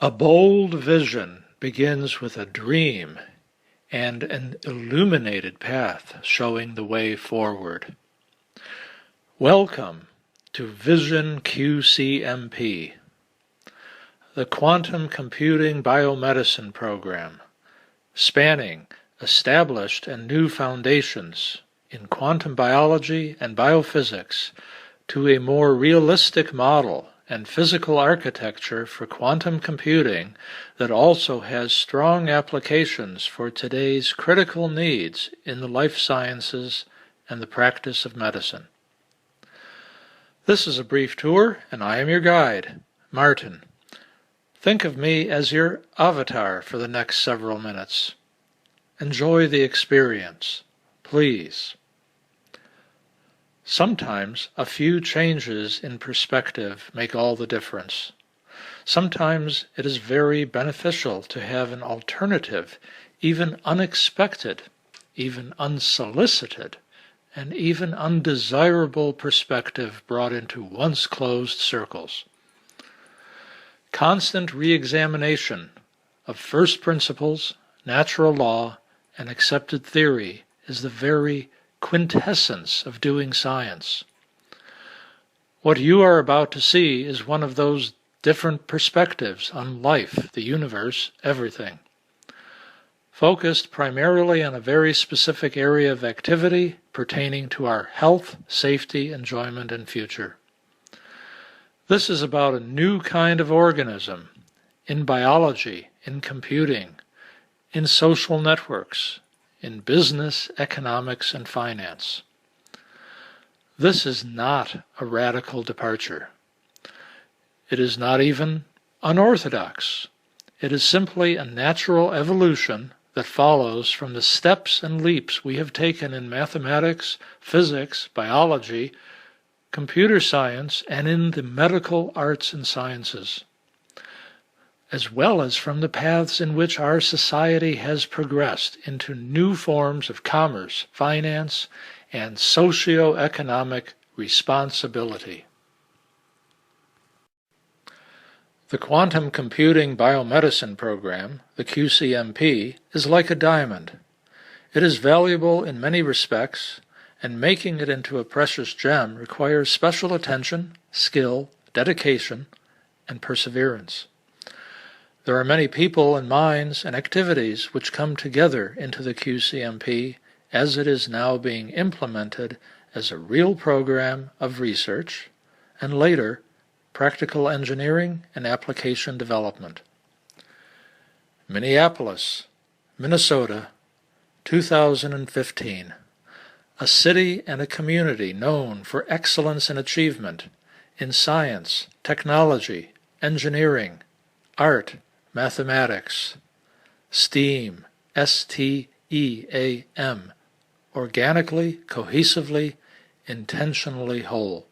A bold vision begins with a dream and an illuminated path showing the way forward. Welcome to Vision QCMP, the Quantum Computing BioMedicine Program, spanning established and new foundations in quantum biology and biophysics to a more realistic model and physical architecture for quantum computing that also has strong applications for today's critical needs in the life sciences and the practice of medicine. This is a brief tour, and I am your guide, Martin. Think of me as your avatar for the next several minutes. Enjoy the experience, please. Sometimes a few changes in perspective make all the difference. Sometimes it is very beneficial to have an alternative, even unexpected, even unsolicited, and even undesirable perspective brought into once closed circles. Constant re-examination of first principles, natural law, and accepted theory is the very quintessence of doing science. What you are about to see is one of those different perspectives on life, the universe, everything. Focused primarily on a very specific area of activity pertaining to our health, safety, enjoyment, and future. This is about a new kind of organism in biology, in computing, in social networks, in business, economics, and finance. This is not a radical departure. It is not even unorthodox. It is simply a natural evolution that follows from the steps and leaps we have taken in mathematics, physics, biology, computer science, and in the medical arts and sciences, as well as from the paths in which our society has progressed into new forms of commerce, finance, and socio-economic responsibility. The Quantum Computing BioMedicine Program, the QCMP, is like a diamond. It is valuable in many respects, and making it into a precious gem requires special attention, skill, dedication, and perseverance. There are many people and minds and activities which come together into the QCMP as it is now being implemented as a real program of research and later practical engineering and application development. Minneapolis, Minnesota, 2015. A city and a community known for excellence and achievement in science, technology, engineering, art, mathematics, STEAM, S-T-E-A-M, organically, cohesively, intentionally whole.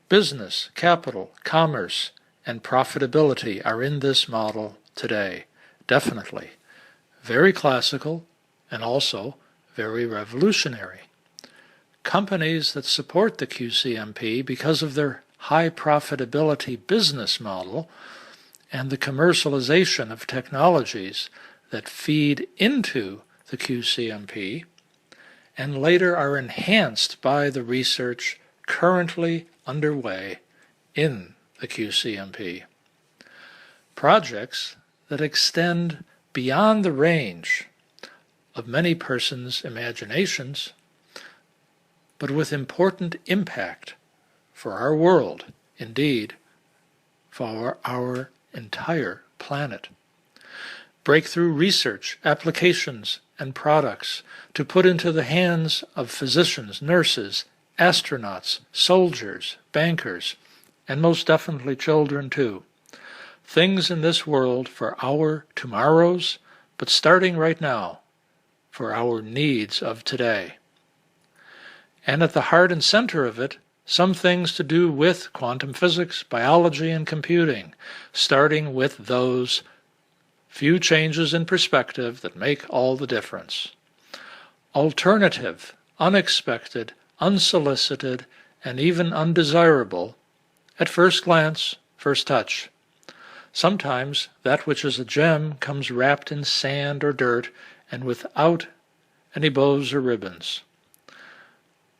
Business, capital, commerce, and profitability are in this model today, definitely. Very classical and also very revolutionary. Companies that support the QCMP because of their high profitability business model and the commercialization of technologies that feed into the QCMP and later are enhanced by the research currently underway in the QCMP. Projects that extend beyond the range of many persons' imaginations, but with important impact for our world, indeed, for our entire planet. Breakthrough research, applications, and products to put into the hands of physicians, nurses, astronauts, soldiers, bankers, and most definitely children too. Things in this world for our tomorrows, but starting right now, for our needs of today. And at the heart and center of it, some things to do with quantum physics, biology, and computing, starting with those few changes in perspective that make all the difference. Alternative, unexpected, unsolicited, and even undesirable, at first glance, first touch. Sometimes that which is a gem comes wrapped in sand or dirt and without any bows or ribbons.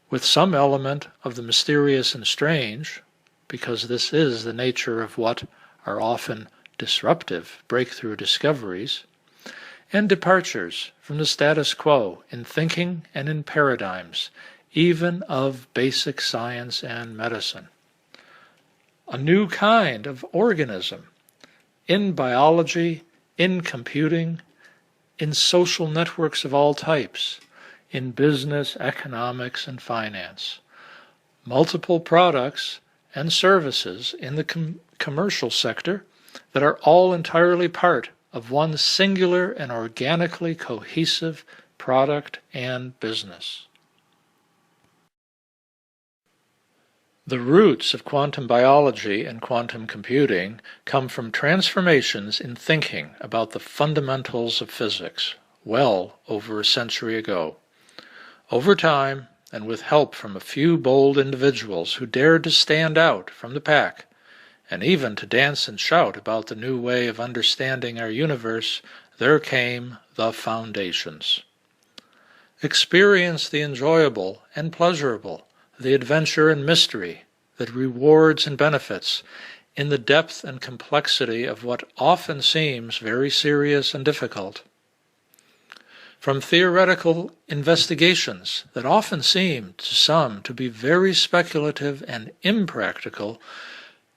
With some element of the mysterious and strange, because this is the nature of what are often disruptive breakthrough discoveries, and departures from the status quo in thinking and in paradigms, even of basic science and medicine. A new kind of organism in biology, in computing, in social networks of all types, in business, economics, and finance. Multiple products and services in the commercial sector that are all entirely part of one singular and organically cohesive product and business. The roots of quantum biology and quantum computing come from transformations in thinking about the fundamentals of physics, well over a century ago. Over time, and with help from a few bold individuals who dared to stand out from the pack, and even to dance and shout about the new way of understanding our universe, there came the foundations. Experience the enjoyable and pleasurable, the adventure and mystery that rewards and benefits in the depth and complexity of what often seems very serious and difficult. From theoretical investigations that often seem to some to be very speculative and impractical,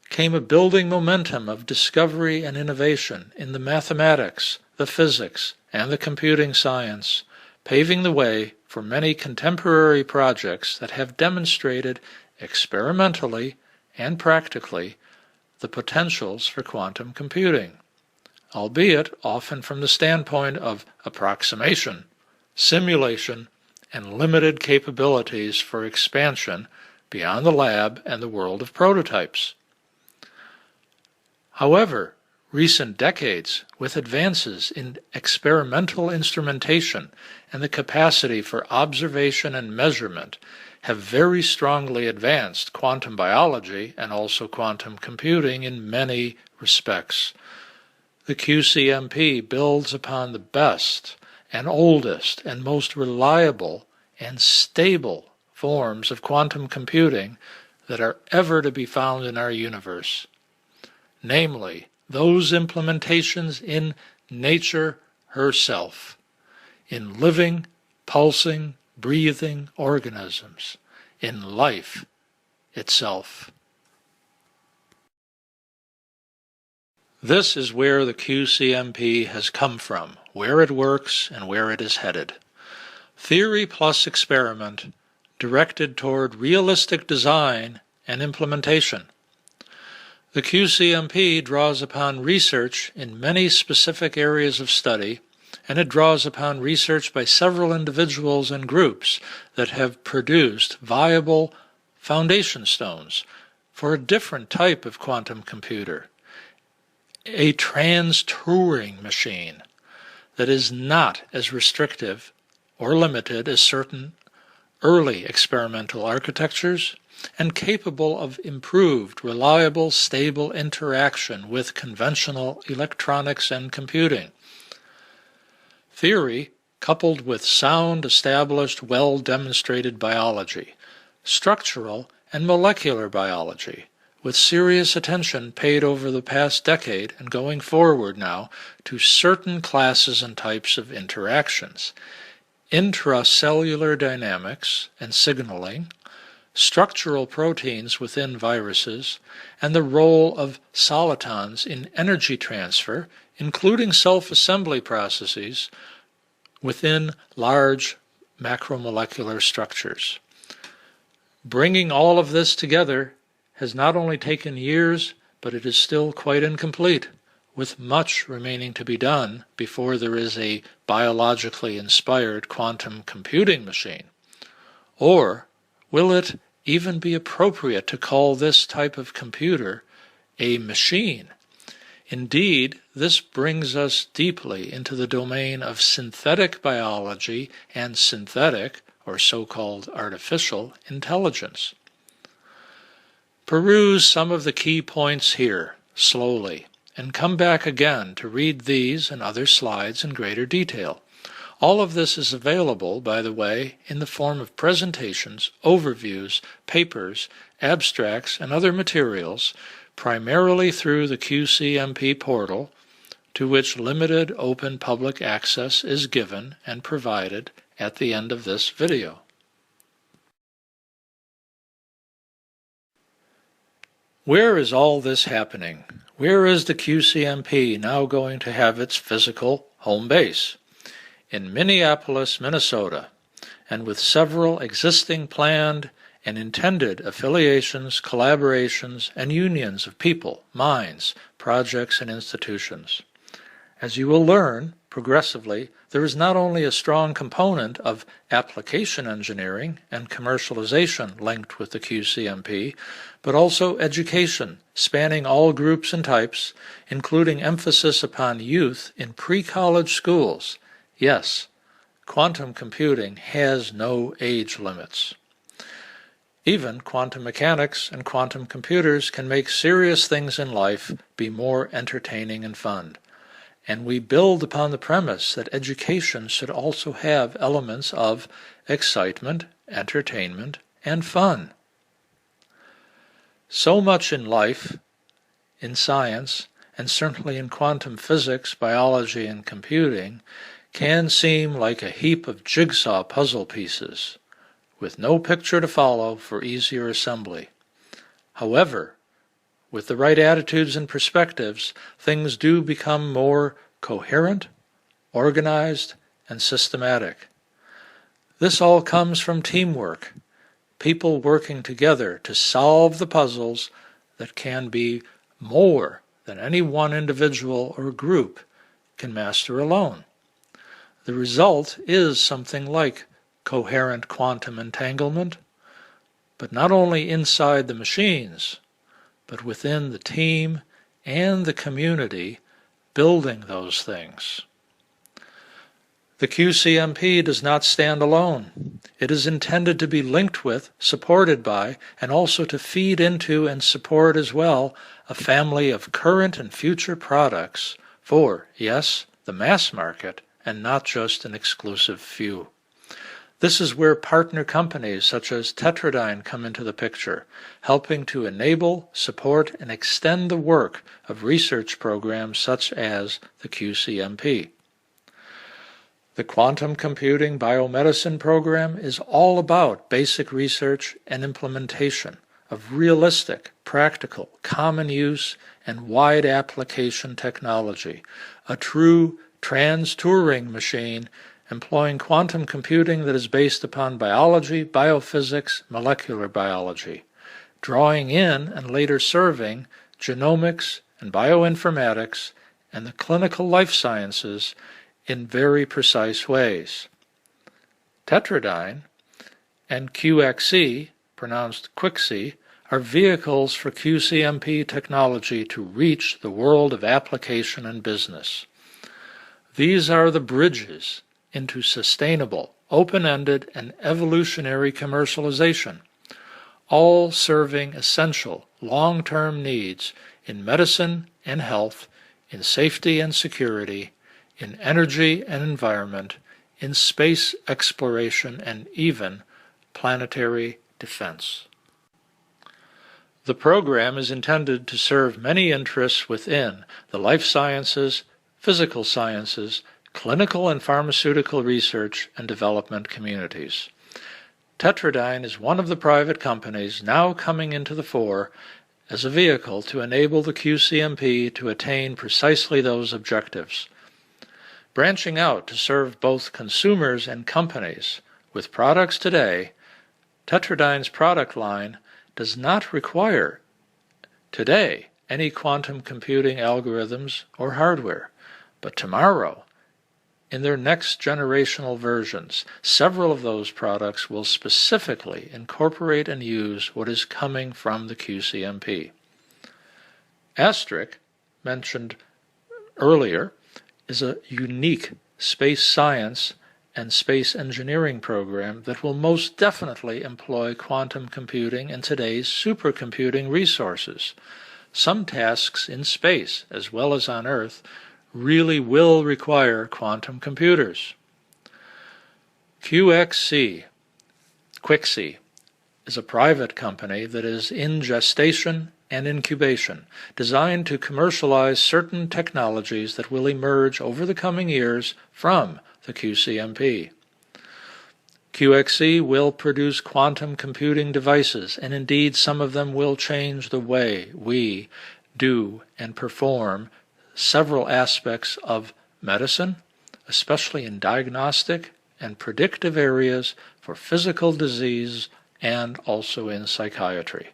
came a building momentum of discovery and innovation in the mathematics, the physics, and the computing science, paving the way for many contemporary projects that have demonstrated experimentally and practically the potentials for quantum computing, albeit often from the standpoint of approximation, simulation, and limited capabilities for expansion beyond the lab and the world of prototypes. However, recent decades, with advances in experimental instrumentation and the capacity for observation and measurement, have very strongly advanced quantum biology and also quantum computing in many respects. The QCMP builds upon the best and oldest and most reliable and stable forms of quantum computing that are ever to be found in our universe, namely those implementations in nature herself, in living, pulsing, breathing organisms, in life itself. This is where the QCMP has come from, where it works, and where it is headed. Theory plus experiment, directed toward realistic design and implementation. The QCMP draws upon research in many specific areas of study, and it draws upon research by several individuals and groups that have produced viable foundation stones for a different type of quantum computer, a trans-Turing machine that is not as restrictive or limited as certain early experimental architectures, and capable of improved, reliable, stable interaction with conventional electronics and computing. Theory, coupled with sound, established, well-demonstrated biology, structural and molecular biology, with serious attention paid over the past decade and going forward now to certain classes and types of interactions, intracellular dynamics and signaling, structural proteins within viruses, and the role of solitons in energy transfer, including self-assembly processes within large macromolecular structures. Bringing all of this together has not only taken years, but it is still quite incomplete, with much remaining to be done before there is a biologically inspired quantum computing machine. Or will it even be appropriate to call this type of computer a machine? Indeed, this brings us deeply into the domain of synthetic biology and synthetic, or so-called artificial, intelligence. Peruse some of the key points here, slowly, and come back again to read these and other slides in greater detail. All of this is available, by the way, in the form of presentations, overviews, papers, abstracts, and other materials, primarily through the QCMP portal, to which limited open public access is given and provided at the end of this video. Where is all this happening? Where is the QCMP now going to have its physical home base? In Minneapolis, Minnesota, and with several existing planned and intended affiliations, collaborations, and unions of people, minds, projects, and institutions. As you will learn progressively, there is not only a strong component of application engineering and commercialization linked with the QCMP, but also education spanning all groups and types, including emphasis upon youth in pre-college schools. Yes, quantum computing has no age limits. Even quantum mechanics and quantum computers can make serious things in life be more entertaining and fun. And we build upon the premise that education should also have elements of excitement, entertainment, and fun. So much in life, in science, and certainly in quantum physics, biology, and computing, can seem like a heap of jigsaw puzzle pieces, with no picture to follow for easier assembly. However, with the right attitudes and perspectives, things do become more coherent, organized, and systematic. This all comes from teamwork, people working together to solve the puzzles that can be more than any one individual or group can master alone. The result is something like coherent quantum entanglement, but not only inside the machines, but within the team and the community building those things. The QCMP does not stand alone. It is intended to be linked with, supported by, and also to feed into and support as well a family of current and future products for, yes, the mass market, and not just an exclusive few. This is where partner companies such as Tetradyne come into the picture, helping to enable, support, and extend the work of research programs such as the QCMP. The Quantum Computing BioMedicine Program is all about basic research and implementation of realistic, practical, common use, and wide application technology, a true trans-Turing machine employing quantum computing that is based upon biology, biophysics, molecular biology, drawing in and later serving genomics and bioinformatics and the clinical life sciences in very precise ways. Tetradyne and QXE, pronounced Quixie, are vehicles for QCMP technology to reach the world of application and business. These are the bridges into sustainable, open-ended, and evolutionary commercialization, all serving essential long-term needs in medicine and health, in safety and security, in energy and environment, in space exploration, and even planetary defense. The program is intended to serve many interests within the life sciences, physical sciences, clinical and pharmaceutical research and development communities. Tetradyne is one of the private companies now coming into the fore as a vehicle to enable the QCMP to attain precisely those objectives. Branching out to serve both consumers and companies with products today, Tetradyne's product line does not require today any quantum computing algorithms or hardware, but tomorrow, in their next generational versions, several of those products will specifically incorporate and use what is coming from the QCMP. Asterisk, mentioned earlier, is a unique space science and space engineering program that will most definitely employ quantum computing and today's supercomputing resources. some tasks in space, as well as on Earth, really will require quantum computers. QXC, is a private company that is in gestation and incubation, designed to commercialize certain technologies that will emerge over the coming years from the QCMP. QXC will produce quantum computing devices, and indeed some of them will change the way we do and perform several aspects of medicine, especially in diagnostic and predictive areas for physical disease and also in psychiatry.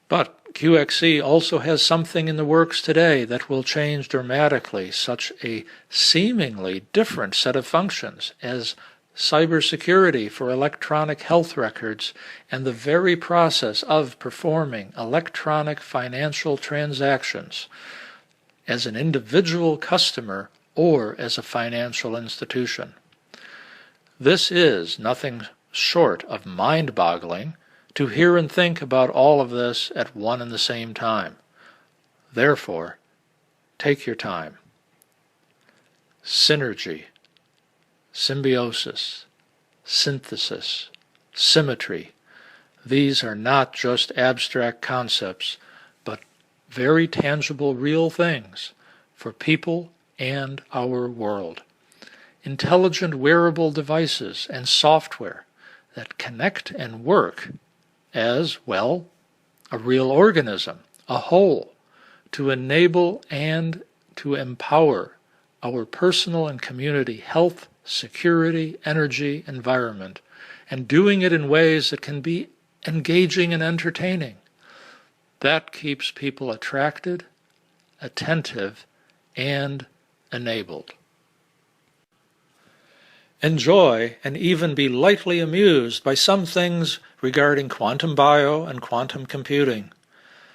But QXC also has something in the works today that will change dramatically such a seemingly different set of functions as cybersecurity for electronic health records and the very process of performing electronic financial transactions as an individual customer or as a financial institution. This is nothing short of mind-boggling to hear and think about all of this at one and the same time. Therefore, take your time. Synergy, symbiosis, synthesis, symmetry. These are not just abstract concepts, but very tangible, real things for people and our world. Intelligent wearable devices and software that connect and work as, well, a real organism, a whole, to enable and to empower our personal and community health, security, energy, environment, and doing it in ways that can be engaging and entertaining. That keeps people attracted, attentive, and enabled. Enjoy and even be lightly amused by some things regarding quantum bio and quantum computing.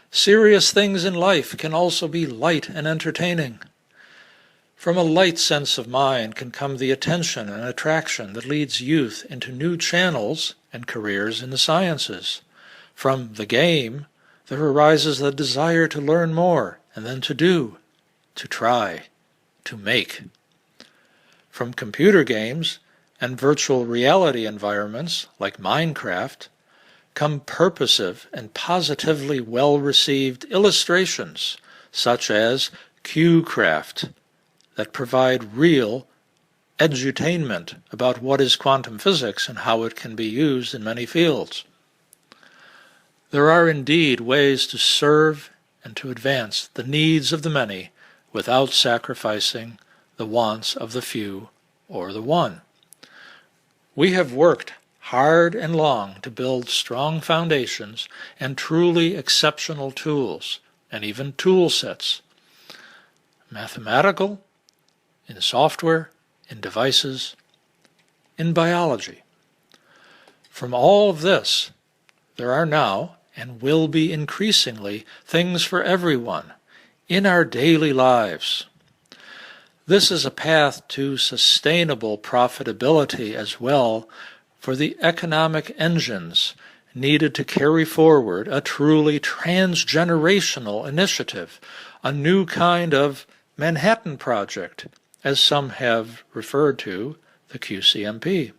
Serious things in life can also be light and entertaining. From a light sense of mind can come the attention and attraction that leads youth into new channels and careers in the sciences. From the game, there arises the desire to learn more and then to do, to try, to make. From computer games and virtual reality environments like Minecraft come purposive and positively well-received illustrations such as QCraft that provide real edutainment about what is quantum physics and how it can be used in many fields. There are indeed ways to serve and to advance the needs of the many without sacrificing the wants of the few or the one. We have worked hard and long to build strong foundations and truly exceptional tools, and even tool sets, mathematical, in software, in devices, in biology. From all of this, there are now, and will be increasingly, things for everyone in our daily lives. This is a path to sustainable profitability as well for the economic engines needed to carry forward a truly transgenerational initiative, a new kind of Manhattan Project, as some have referred to the QCMP.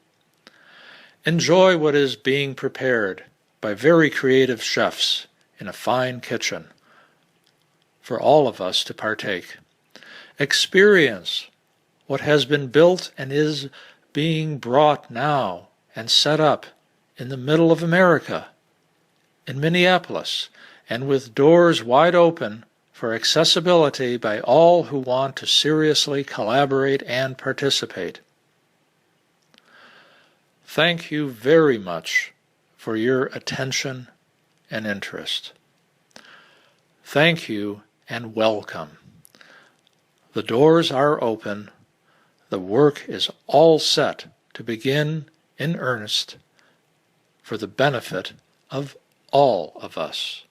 Enjoy what is being prepared by very creative chefs in a fine kitchen for all of us to partake. Experience what has been built and is being brought now and set up in the middle of America, in Minneapolis, and with doors wide open for accessibility by all who want to seriously collaborate and participate. Thank you very much for your attention and interest. Thank you and welcome. The doors are open. The work is all set to begin in earnest for the benefit of all of us.